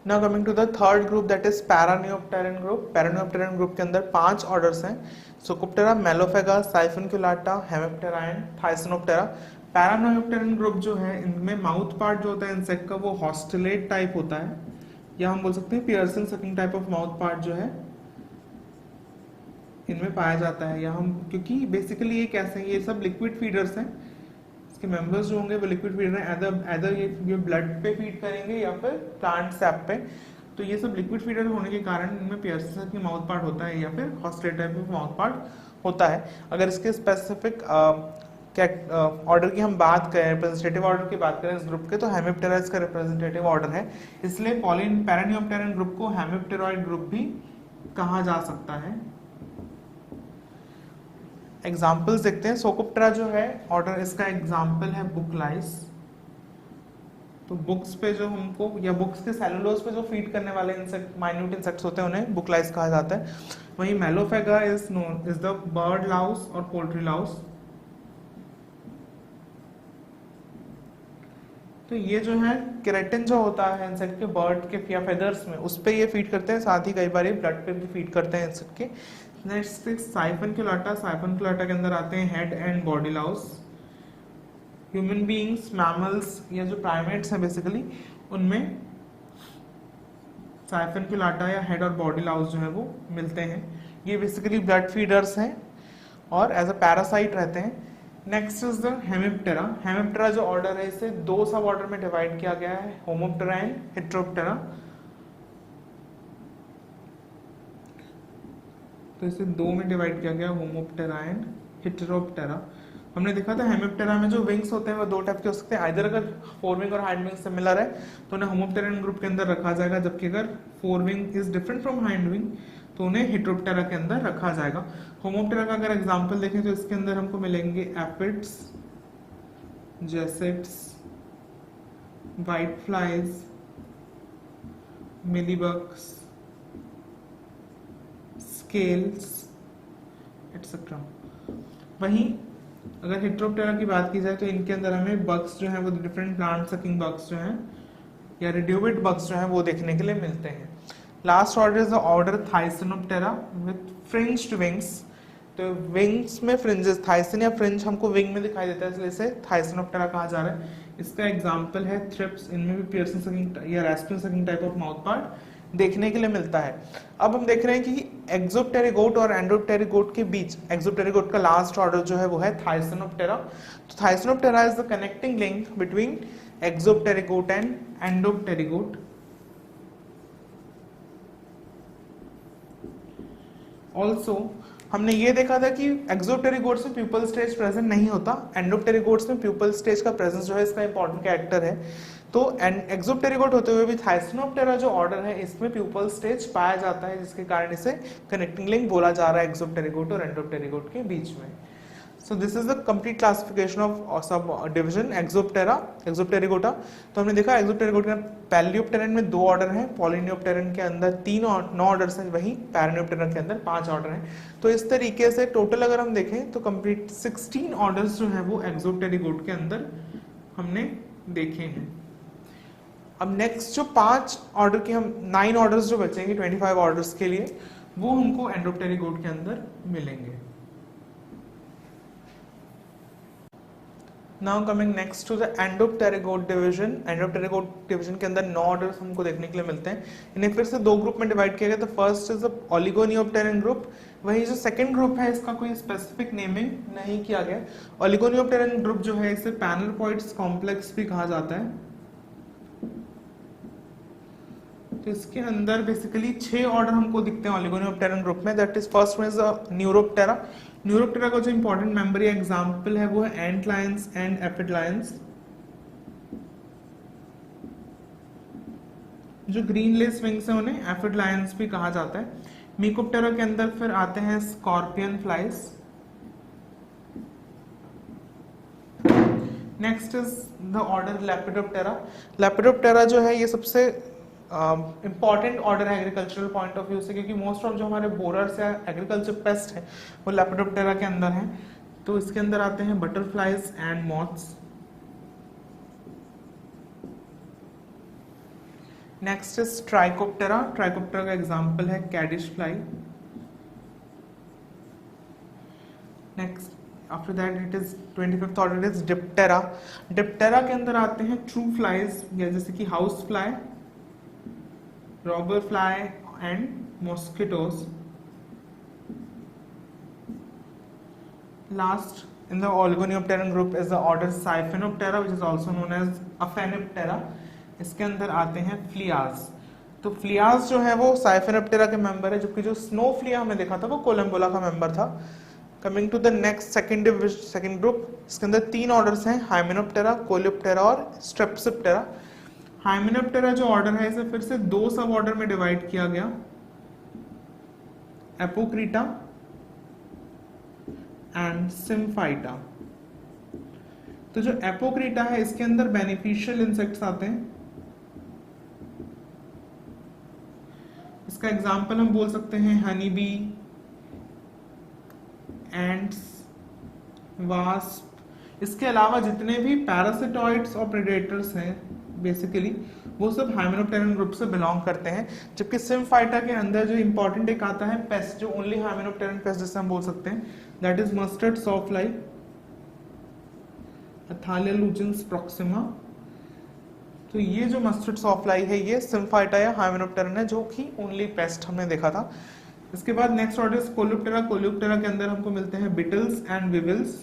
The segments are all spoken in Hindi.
Now coming to the third group that is paraneopteran group. Paraneopteran group के अंदर 5 ऑर्डर्स हैं, psocoptera, mallophaga, siphunculata, hemiptera and thysanoptera. Paraneopteran group जो है इनमें माउथ पार्ट जो होता है इंसेक्ट का वो हॉस्टलेट टाइप होता है, या हम बोल सकते हैं piercing sucking type of mouth part जो है इनमें पाया जाता है। या हम क्योंकि बेसिकली ये कैसे हैं, ये सब लिक्विड फीडर्स हैं, इसके मेंबर्स जो होंगे वो लिक्विड फीडर हैं, एदर ये ब्लड पे फीड करेंगे या फिर प्लांट सैप पे। तो ये सब लिक्विड फीडर होने के कारण इनमें पियर्सिंग सकिंग माउथ पार्ट होता है या फिर हॉस्टलेट टाइप ऑफ माउथ पार्ट होता है। अगर इसके स्पेसिफिक ऑर्डर की हम बात करें, रिप्रेजेंटेटिव ऑर्डर की बात करें इस ग्रुप के, तो हेमिप्टेरा इसका रिप्रेजेंटेटिव ऑर्डर है, इसलिए पैरानियोप्टेरन ग्रुप को हेमिप्टेरॉइड ग्रुप भी कहा जा सकता है। एग्जाम्पल्स देखते हैं। सोकोप्टेरा जो है ऑर्डर, इसका एग्जाम्पल है बुकलाइस। तो बुक्स पे जो हमको या बुक्स के सेलुलोज पे जो फीड करने वाले इंसेक्ट, माइन्यूट इंसेक्ट्स होते हैं, उन्हें बुकलाइस कहा जाता है। वहीं मेलोफेगा इज द बर्ड लाउस और पोल्ट्री लाउस। तो ये जो है केराटिन जो होता है इंसेक्ट के बर्ड के या फेदर्स में, उस पे ये फीड करते हैं, साथ ही कई बार ये ब्लड पे भी फीड करते हैं इंसेक्ट के। नेक्स्ट साइफिनक्युलाटा। साइफिनक्युलाटा के अंदर आते हैं head and body Laue's. Human beings, mammals या जो प्राइमेट्स हैं बेसिकली, उनमें साइफिनक्युलाटा या हेड और बॉडी लाउस जो है वो मिलते हैं। ये बेसिकली ब्लड फीडर्स हैं और एज अ पैरासाइट रहते हैं। Next is the Hemiptera. Hemiptera जो ऑर्डर है इसे 2 सब ऑर्डर में डिवाइड किया गया है, होमोप्टेरा एंड हेटेरोप्टेरा। तो इसे 2 में डिवाइड किया गया, होमोप्टेरा एंड हेटेरोप्टेरा। हमने देखा था हेमिप्टेरा में जो विंग्स होते हैं वो 2 टाइप के हो सकते हैं, आइदर अगर फोरविंग और हाइंड विंग सिमिलर है तो उन्हें होमोप्टेरन ग्रुप के अंदर रखा जाएगा, जबकि अगर forewing is different from hind wing तो उन्हें हेटेरोप्टेरा के अंदर रखा जाएगा। होमोप्टेरा का अगर एग्जांपल देखें तो इसके अंदर हमको मिलेंगे aphids, jassids, white flies, mealybugs, scales etcetera. वहीं अगर हेटेरोप्टेरा की बात की जाए तो इनके अंदर हमें बग्स जो हैं वो डिफरेंट प्लांट सकिंग बग्स जो हैं या रेडियोबिट बग्स जो हैं वो देखने के लिए मिलते हैं। Last order is the order thysanoptera with fringed wings. तो विंग्स में फ्रिंजेस, थाइसिन या फ्रिंज हमको विंग में दिखाई देता है, इसलिए इसे थाइसिनोप्टेरा कहा जा रहा है। इसका एग्जांपल है थ्रिप्स, इनमें भी पियर्सिंग सकिंग या respiring sucking type of mouth part देखने के लिए मिलता है। अब हम देख रहे हैं कि एक्सोप्टेरिगोट और एंडोप्टेरिगोट के बीच, एक्सोप्टेरिगोट का लास्ट ऑर्डर जो है वो है थाइसिनोप्टेरा। तो thysanoptera is the connecting link between exopterygote and endopterygote. Also हमने ये देखा था कि एक्सोप्टेरिगोट्स में प्यूपल स्टेज प्रेजेंट नहीं होता, एंडोप्टेरिगोट्स में प्यूपल स्टेज का प्रेजेंस जो है इसका इंपॉर्टेंट कैरेक्टर है। तो एक्सोप्टेरिगोट होते हुए भी थाइसिनोप्टेरा जो ऑर्डर है इसमें प्यूपल स्टेज पाया जाता है, जिसके कारण इसे कनेक्टिंग लिंक बोला जा रहा है एक्सोप्टेरिगोट और एंडोप्टेरिगोट के बीच में। So this is the complete classification of sub division एक्सोप्टेरिगोटा। तो हमने देखा एक्सोप्टेरिगोटा पैलियोप्टेरन में 2 ऑर्डर हैं, पॉलिनियोप्टेरन के अंदर 9 ऑर्डर्स हैं, वहीं पैरानियोप्टेरन के अंदर 5 ऑर्डर हैं। तो इस तरीके से टोटल अगर हम देखें तो कंप्लीट 16 ऑर्डर्स जो है वो एक्सोप्टेरिगोट के अंदर हमने देखे हैं। अब नेक्स्ट जो 5 ऑर्डर के हम 9 ऑर्डर्स जो बचेंगे 25 ऑर्डर्स के लिए, वो हमको एंडोप्टेरिगोट के अंदर मिलेंगे। Now coming next to the endopterygote division. Endopterygote division के अंदर 9 ऑर्डर्स हमको देखने के लिए मिलते हैं। इन्हें फिर से 2 ग्रुप में डिवाइड किया गया। तो फर्स्ट इज द ओलिगोनियोप्टेरन ग्रुप। वही जो सेकंड ग्रुप है इसका कोई स्पेसिफिक नेमिंग नहीं किया गया। ओलिगोनियोप्टेरन ग्रुप जो है इसे पैनलपॉइड्स कॉम्प्लेक्स भी कहा जाता है। तो इसके अंदर बेसिकली 6 ऑर्डर हमको दिखते हैं ओलिगोनियोप्टेरन ग्रुप में। That is first one is neuroptera. Neuroptera का जो इंपॉर्टेंट मेंबर या एग्जांपल है वो है ant lions and aphid lions. जो ग्रीन लेस विंग्स है उन्हें एफिड लायंस भी कहा जाता है। मीकोप्टेरा के अंदर फिर आते हैं scorpion flies. Next is the order lepidoptera. Lepidoptera जो है ये सबसे इंपॉर्टेंट ऑर्डर है एग्रीकल्चरल पॉइंट ऑफ व्यू से, क्योंकि मोस्ट ऑफ जो हमारे बोरर्स या एग्रीकल्चर पेस्ट है वो लेपिडोप्टेरा के अंदर हैं। तो इसके अंदर आते हैं butterflies and moths. Next is trichoptera. Trichoptera का एग्जांपल है caddis fly. Next after that it is 25th order is diptera. Diptera के अंदर आते हैं ट्रू फ्लाइज, जैसे कि house fly, robber fly and mosquitoes. Last in the Oligonopteran group is the order Siphenoptera which is also known as Aphanoptera। इसके अंदर आते हैं फ्लियाज। तो फ्लियाज जो है वो साइफेनोप्टेरा के मेंबर है, जबकि जो स्नो फ्लिया हमें देखा था वो कोलम्बोला का मेंबर था। Coming to the next second group, इसके अंदर 3 ऑर्डर्स हैं, हाइमेनोप्टेरा, कोलियोप्टेरा और स्ट्रेप्सिप्टेरा। हाइमेनोप्टेरा जो ऑर्डर है इसे फिर से 2 सब ऑर्डर में डिवाइड किया गया, एपोक्रीटा एंड सिम्फाइटा। तो जो एपोक्रीटा है इसके अंदर बेनिफिशियल इंसेक्ट्स आते हैं। इसका एग्जांपल हम बोल सकते हैं हनी बी, एंड्स, वास्प। इसके अलावा जितने भी पैरासिटॉइड्स और प्रेडेटर्स हैं बेसिकली वो सब हाइमेनोप्टेरन ग्रुप से बिलोंग करते हैं। जबकि सिम्फाइटा के अंदर जो इंपॉर्टेंट एक आता है पेस्ट, जो ओनली हाइमेनोप्टेरन पेस्ट जिसे हम बोल सकते हैं, that is mustard sawfly, athalia lugens proxima. तो ये जो मस्टर्ड सॉफ्लाई है ये सिम्फाइटा या हाइमेनोप्टेरन है, जो कि ओनली पेस्ट हमने देखा था। इसके बाद next order is coleoptera. Coleoptera के अंदर हमको मिलते हैं beetles and weevils.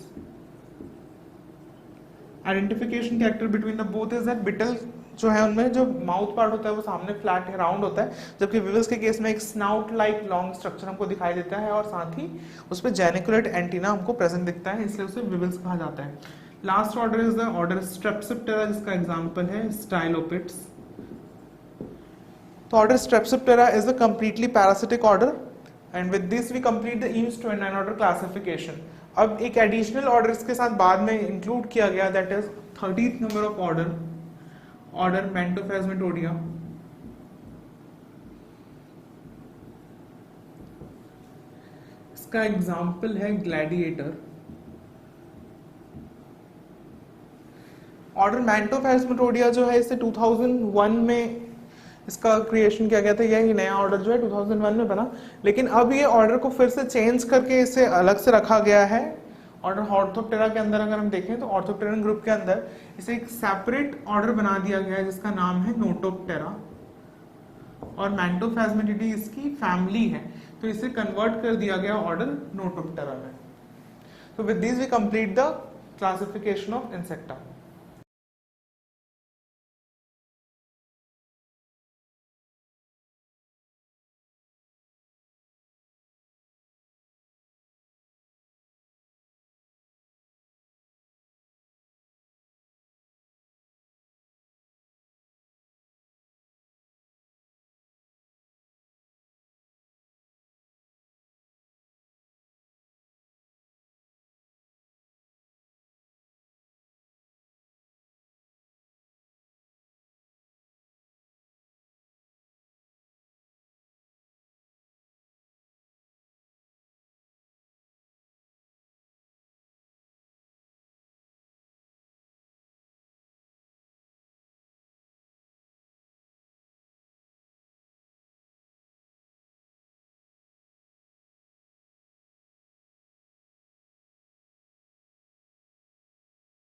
Identification character between the both is that beetle जो है उनमें जो माउथ पार्ट होता है वो सामने फ्लैट है, राउंड होता है, जबकि विविल्स के केस में एक स्नाउट लाइक लॉन्ग स्ट्रक्चर हमको दिखाई देता है और साथ ही उस पर जेनिकुलेट एंटीना हमको प्रेजेंट दिखता है, इसलिए उसे विविल्स कहा जाता है। Last order is the order strepsiptera, जिसका एग्जांपल है स्टाइलोपिट्स। तो order strepsiptera is a completely parasitic order and with this we complete the Imms 29 order classification. अब एक एडिशनल ऑर्डर इसके साथ बाद में इंक्लूड किया गया, that is 30th number of order, order mantophasmatodea. इसका एग्जांपल है ग्लैडिएटर। ऑर्डर मेंटोफेस्मेटोडिया जो है इसे 2001 में इसका क्रिएशन किया गया था, यही नया ऑर्डर जो है 2001 में बना, लेकिन अब ये ऑर्डर को फिर से चेंज करके इसे अलग से रखा गया है। ऑर्डर ऑर्थोप्टेरा के अंदर अगर हम देखें तो ऑर्थोप्टेरन ग्रुप के अंदर इसे एक सेपरेट ऑर्डर बना दिया गया है जिसका नाम है नोटोप्टेरा, और मेंटोफेस्मेटिडी इसकी फैमिली है, तो इसे कन्वर्ट कर दिया गया ऑर्डर नोटोप्टेरा में। तो with this we complete the classification of insecta.